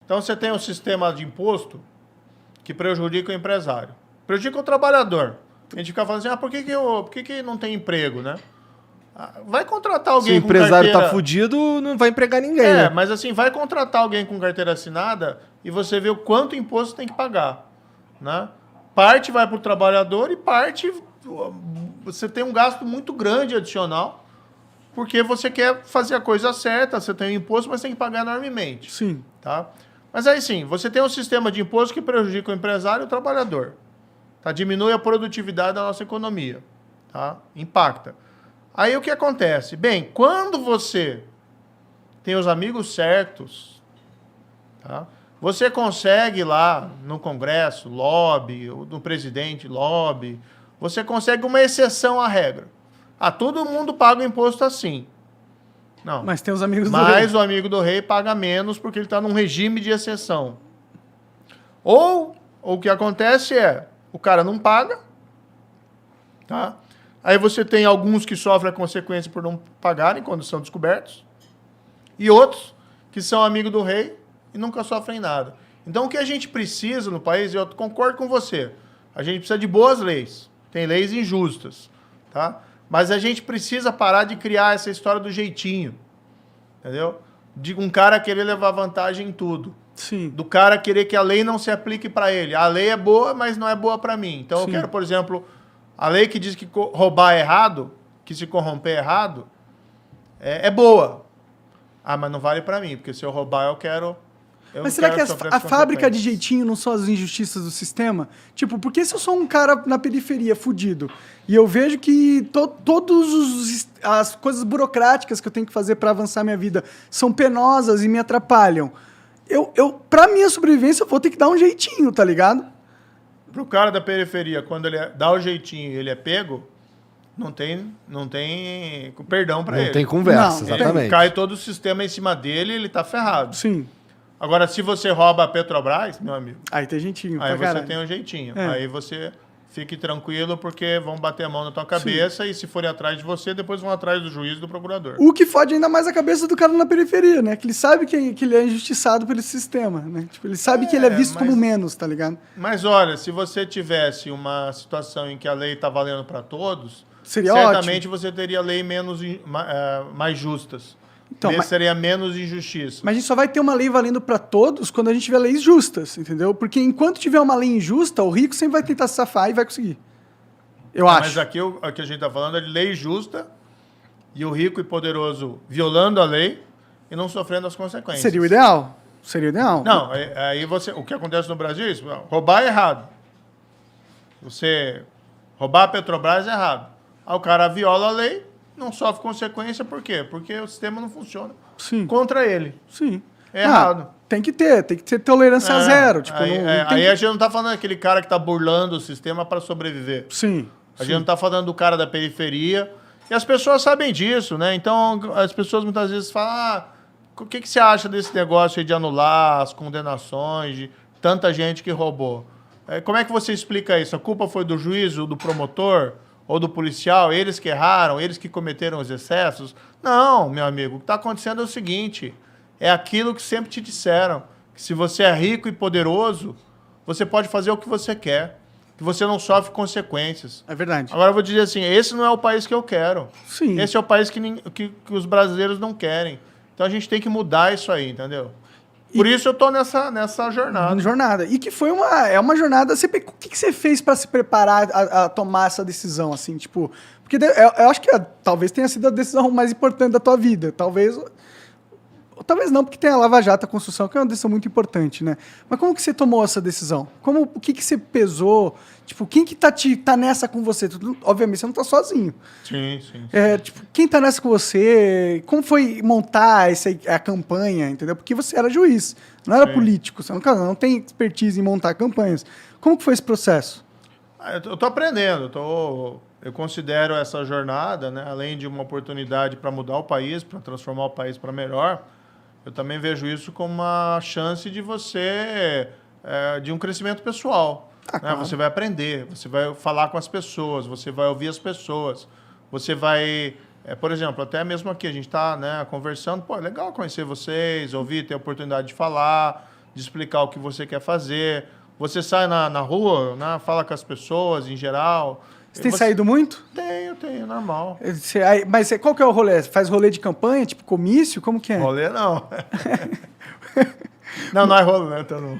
Então, você tem um sistema de imposto que prejudica o empresário. Prejudica o trabalhador. A gente fica falando assim, por que não tem emprego, né? Vai contratar alguém com carteira... Se o empresário tá fudido, não vai empregar ninguém, né? Mas assim, vai contratar alguém com carteira assinada e você vê o quanto imposto tem que pagar, né? Parte vai para o trabalhador e parte... Você tem um gasto muito grande adicional porque você quer fazer a coisa certa, você tem um imposto, mas tem que pagar enormemente. Sim. Tá? Mas aí sim, você tem um sistema de imposto que prejudica o empresário e o trabalhador. Tá? Diminui a produtividade da nossa economia. Tá? Impacta. Aí o que acontece? Bem, quando você tem os amigos certos, tá? Você consegue lá no Congresso, lobby, no presidente, lobby, você consegue uma exceção à regra. Todo mundo paga o imposto assim. Não. Mas tem os amigos do rei. Mas o amigo do rei paga menos porque ele está num regime de exceção. Ou o que acontece é, o cara não paga, tá? Aí você tem alguns que sofrem a consequência por não pagarem quando são descobertos, e outros que são amigos do rei e nunca sofrem nada. Então o que a gente precisa no país, eu concordo com você, a gente precisa de boas leis. Tem leis injustas, tá? Mas a gente precisa parar de criar essa história do jeitinho, entendeu? De um cara querer levar vantagem em tudo. Sim. Do cara querer que a lei não se aplique para ele. A lei é boa, mas não é boa para mim. Então Sim. eu quero, por exemplo, a lei que diz que roubar é errado, que se corromper é errado, é boa. Mas não vale para mim, porque se eu roubar eu quero... Mas será que a fábrica de jeitinho não são as injustiças do sistema? Tipo, porque se eu sou um cara na periferia fudido e eu vejo que todas as coisas burocráticas que eu tenho que fazer para avançar minha vida são penosas e me atrapalham, pra minha sobrevivência eu vou ter que dar um jeitinho, tá ligado? Pro cara da periferia, quando ele dá o jeitinho e ele é pego, não tem perdão para ele. Não tem conversa, exatamente. Cai todo o sistema em cima dele e ele tá ferrado. Sim. Agora, se você rouba a Petrobras, meu amigo... Aí tem jeitinho. Aí você caralho. tem um jeitinho. É. Aí você fique tranquilo porque vão bater a mão na tua cabeça. Sim. E se forem atrás de você, depois vão atrás do juiz e do procurador. O que fode ainda mais a cabeça do cara na periferia, né? Que ele sabe que ele é injustiçado pelo sistema, né? Tipo, ele sabe que ele é visto como menos, tá ligado? Mas olha, se você tivesse uma situação em que a lei tá valendo para todos, seria certamente ótimo. você teria lei mais justas. Então, seria menos injustiça. Mas a gente só vai ter uma lei valendo para todos quando a gente tiver leis justas, entendeu? Porque enquanto tiver uma lei injusta, o rico sempre vai tentar se safar e vai conseguir. Eu acho. Mas aqui o que a gente está falando é de lei justa e o rico e poderoso violando a lei e não sofrendo as consequências. Seria o ideal. Seria o ideal. Não, aí o que acontece no Brasil é isso. Roubar é errado. Você roubar a Petrobras é errado. Aí o cara viola a lei, não sofre consequência, por quê? Porque o sistema não funciona contra ele. Sim. É errado. Tem que ter tolerância a zero. Tipo, aí a gente não está falando daquele cara que está burlando o sistema para sobreviver. Sim. A gente não está falando do cara da periferia. E as pessoas sabem disso, né? Então, as pessoas muitas vezes falam, o que você acha desse negócio aí de anular as condenações de tanta gente que roubou? Como é que você explica isso? A culpa foi do juiz, ou do promotor, ou do policial? Eles que erraram, eles que cometeram os excessos? Não, meu amigo. O que está acontecendo é o seguinte, é aquilo que sempre te disseram, que se você é rico e poderoso, você pode fazer o que você quer, que você não sofre consequências. É verdade. Agora eu vou dizer assim, esse não é o país que eu quero. Sim. Esse é o país que os brasileiros não querem. Então a gente tem que mudar isso aí, entendeu? Por isso eu tô nessa jornada. E que foi uma jornada... O que você fez para se preparar a tomar essa decisão, assim, tipo... Porque eu acho que talvez tenha sido a decisão mais importante da tua vida. Talvez não, porque tem a Lava Jato, a construção, que é uma decisão muito importante, né? Mas como que você tomou essa decisão? O que você pesou? Tipo, quem que tá nessa com você? Obviamente, você não tá sozinho. Sim. Tipo, quem tá nessa com você? Como foi montar a campanha, entendeu? Porque você era juiz, não era político. Você não tem expertise em montar campanhas. Como que foi esse processo? Eu tô aprendendo. Eu considero essa jornada, né, além de uma oportunidade para mudar o país, para transformar o país para melhor, eu também vejo isso como uma chance de de um crescimento pessoal. Né? Claro. Você vai aprender, você vai falar com as pessoas, você vai ouvir as pessoas, você vai... por exemplo, até mesmo aqui, a gente está, né, conversando, é legal conhecer vocês, ouvir, ter a oportunidade de falar, de explicar o que você quer fazer. Você sai na rua, né, fala com as pessoas em geral. Você tem saído muito? Tenho, normal. Mas qual que é o rolê? Você faz rolê de campanha, tipo comício? Como que é? Rolê não. Não é rolê, né? Então não.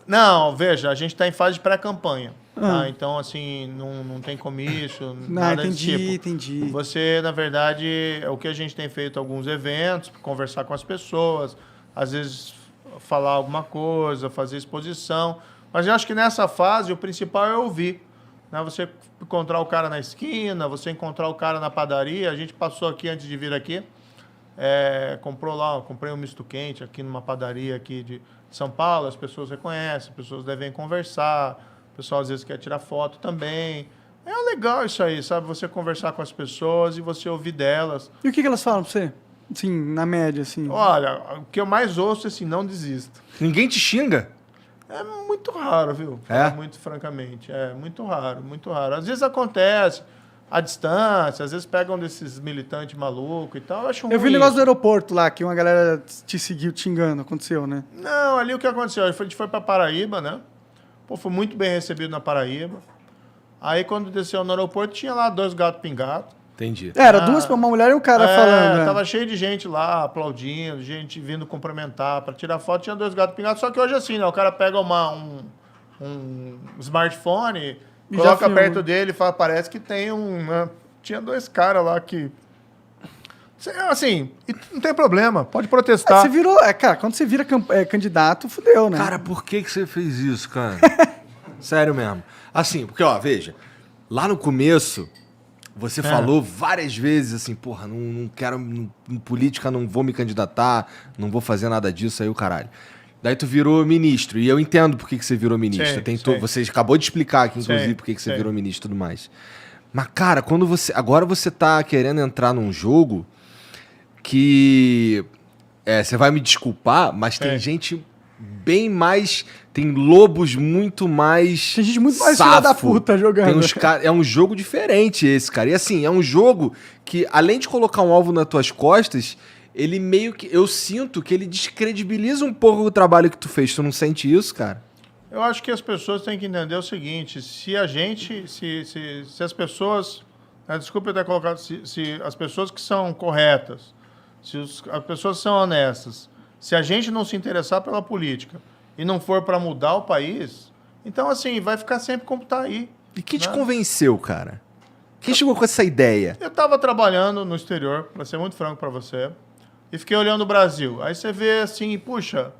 Não, veja, a gente está em fase de pré-campanha. Tá? Então, assim, não tem comício, nada desse tipo. Entendi. Você, na verdade, o que a gente tem feito alguns eventos, conversar com as pessoas, às vezes falar alguma coisa, fazer exposição. Mas eu acho que nessa fase o principal é ouvir. Né? Você encontrar o cara na esquina, você encontrar o cara na padaria. A gente passou aqui antes de vir aqui, comprei um misto quente aqui numa padaria aqui de São Paulo. As pessoas reconhecem, as pessoas devem conversar, o pessoal às vezes quer tirar foto também. É legal isso aí, sabe? Você conversar com as pessoas e você ouvir delas. E o que elas falam pra você? Assim, na média, assim. Olha, o que eu mais ouço é assim, não desista. Ninguém te xinga? É muito raro, viu? Muito francamente. É muito raro, muito raro. Às vezes acontece à distância, às vezes pegam desses militantes malucos e tal. Eu vi o negócio do aeroporto lá, que uma galera te seguiu te xingando. Aconteceu, né? Não, ali o que aconteceu? A gente foi pra Paraíba, né? Pô, foi muito bem recebido na Paraíba. Aí quando desceu no aeroporto, tinha lá 2 gatos pingados. Entendi. Era uma mulher e um cara falando. Tava cheio de gente lá, aplaudindo, gente vindo cumprimentar para tirar foto. Tinha 2 gatos pingados. Só que hoje assim, né? O cara pega um smartphone, coloca perto dele e fala, parece que tem né? Tinha 2 caras lá que... Assim, não tem problema, pode protestar. Você virou... cara, quando você vira candidato, fudeu, né? Cara, por que você fez isso, cara? Sério mesmo. Assim, porque, ó, veja, lá no começo... Você falou várias vezes assim, porra, não quero, política não vou me candidatar, não vou fazer nada disso, aí o caralho. Daí tu virou ministro, e eu entendo por que você virou ministro. Você acabou de explicar aqui, inclusive, por que você virou ministro e tudo mais. Mas, cara, agora você tá querendo entrar num jogo que... você vai me desculpar, mas tem gente bem mais... Tem lobos muito mais... Tem gente muito mais filha da puta jogando. É um jogo diferente esse, cara. E assim, é um jogo que, além de colocar um alvo nas tuas costas, ele meio que... Eu sinto que ele descredibiliza um pouco o trabalho que tu fez. Tu não sente isso, cara? Eu acho que as pessoas têm que entender o seguinte. Se a gente... Se as pessoas... Desculpa eu ter colocado... Se as pessoas que são corretas, as pessoas que são honestas, se a gente não se interessar pela política... e não for para mudar o país, então, assim, vai ficar sempre como está aí. E quem te convenceu, cara? Quem chegou com essa ideia? Eu estava trabalhando no exterior, para ser muito franco para você, e fiquei olhando o Brasil. Aí você vê assim, puxa,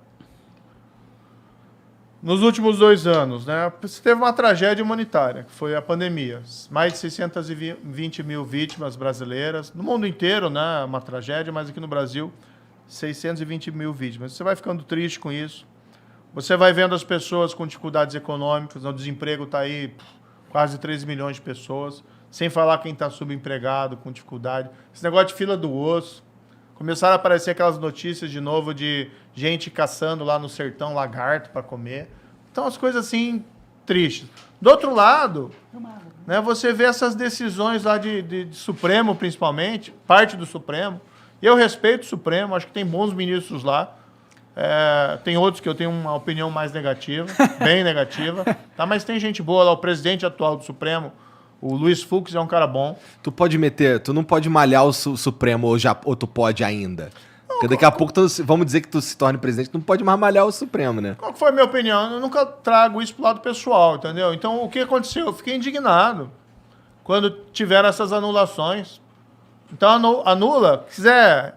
nos últimos 2 anos, né, você teve uma tragédia humanitária, que foi a pandemia. Mais de 620 mil vítimas brasileiras. No mundo inteiro, né, uma tragédia, mas aqui no Brasil, 620 mil vítimas. Você vai ficando triste com isso. Você vai vendo as pessoas com dificuldades econômicas, o desemprego está aí, quase 3 milhões de pessoas, sem falar quem está subempregado, com dificuldade. Esse negócio de fila do osso. Começaram a aparecer aquelas notícias de novo de gente caçando lá no sertão lagarto para comer. Então, as coisas assim, tristes. Do outro lado, né, você vê essas decisões lá de Supremo, principalmente, parte do Supremo. E eu respeito o Supremo, acho que tem bons ministros lá. Tem outros que eu tenho uma opinião mais negativa, bem negativa, tá? Mas tem gente boa lá, o presidente atual do Supremo, o Luiz Fux, é um cara bom. Tu não pode malhar o Supremo ou tu pode ainda? Porque daqui a pouco, vamos dizer que tu se torne presidente, tu não pode mais malhar o Supremo, né? Qual que foi a minha opinião? Eu nunca trago isso pro lado pessoal, entendeu? Então, o que aconteceu? Eu fiquei indignado quando tiveram essas anulações. Então, anula, quiser...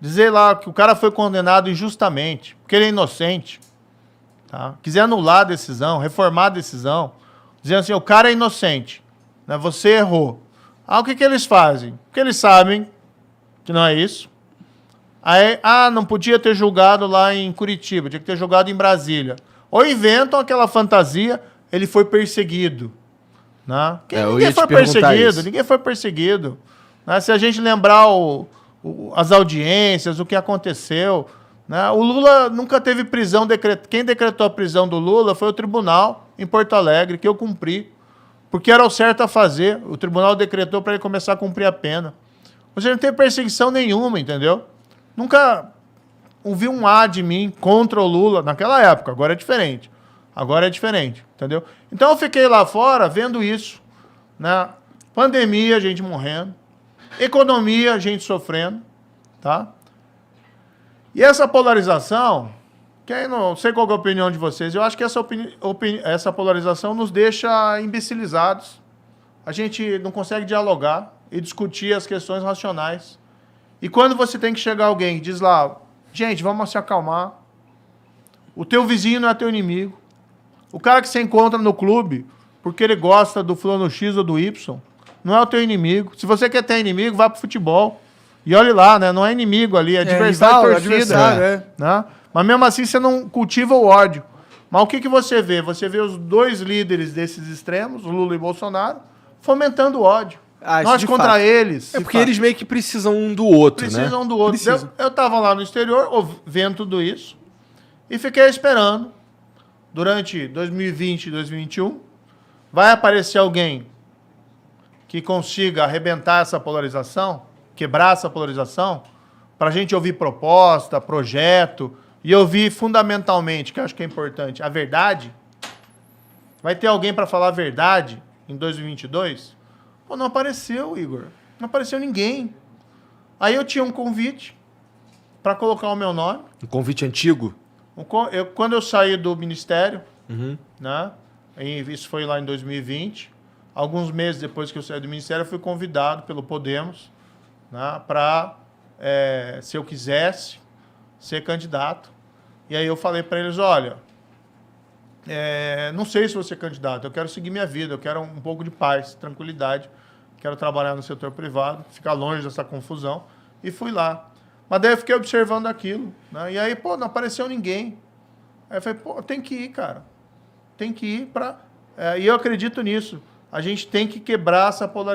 dizer lá que o cara foi condenado injustamente, porque ele é inocente, tá? Quiser anular a decisão, reformar a decisão, dizendo assim, o cara é inocente, né? Você errou. O que eles fazem? Porque eles sabem que não é isso. Aí, não podia ter julgado lá em Curitiba, tinha que ter julgado em Brasília. Ou inventam aquela fantasia, ele foi perseguido. Né? Ninguém foi perseguido. Né? Se a gente lembrar as audiências, o que aconteceu, né? O Lula nunca teve prisão. Quem decretou a prisão do Lula foi o tribunal em Porto Alegre, que eu cumpri, porque era o certo a fazer. O tribunal decretou para ele começar a cumprir a pena. Você não tem perseguição nenhuma, entendeu? Nunca ouvi um A de mim contra o Lula naquela época. Agora é diferente. Agora é diferente, entendeu? Então eu fiquei lá fora vendo isso, né? Pandemia, gente morrendo. Economia, gente sofrendo, tá? E essa polarização, que aí não sei qual é a opinião de vocês, eu acho que essa polarização nos deixa imbecilizados. A gente não consegue dialogar e discutir as questões racionais. E quando você tem que chegar alguém e diz lá, gente, vamos se acalmar. O teu vizinho não é teu inimigo. O cara que você encontra no clube, porque ele gosta do fulano X ou do Y, não é o teu inimigo. Se você quer ter inimigo, vai pro futebol. E olhe lá, né? Não é inimigo ali, é adversário, torcida. Adversário, né? Mas mesmo assim você não cultiva o ódio. Mas o que você vê? Você vê os dois líderes desses extremos, Lula e Bolsonaro, fomentando o ódio. Nós contra fato. eles. É porque eles meio que precisam um do outro, né? Precisam um do outro. Precisam. Eu tava lá no exterior, vendo tudo isso, e fiquei esperando. Durante 2020 e 2021, vai aparecer alguém que consiga arrebentar essa polarização, quebrar essa polarização, para a gente ouvir proposta, projeto, e ouvir fundamentalmente, que eu acho que é importante, a verdade. Vai ter alguém para falar a verdade em 2022? Pô, não apareceu, Igor. Não apareceu ninguém. Aí eu tinha um convite para colocar o meu nome. Um convite antigo? Quando eu saí do ministério, né? Isso foi lá em 2020. Alguns meses depois que eu saí do ministério, eu fui convidado pelo Podemos, né, para, se eu quisesse, ser candidato. E aí eu falei para eles, olha, não sei se vou ser candidato, eu quero seguir minha vida, eu quero um pouco de paz, tranquilidade, quero trabalhar no setor privado, ficar longe dessa confusão. E fui lá. Mas daí eu fiquei observando aquilo, né? E aí, pô, não apareceu ninguém. Aí eu falei, pô, tem que ir, cara. Tem que ir para... e eu acredito nisso. A gente tem que quebrar essa polarização.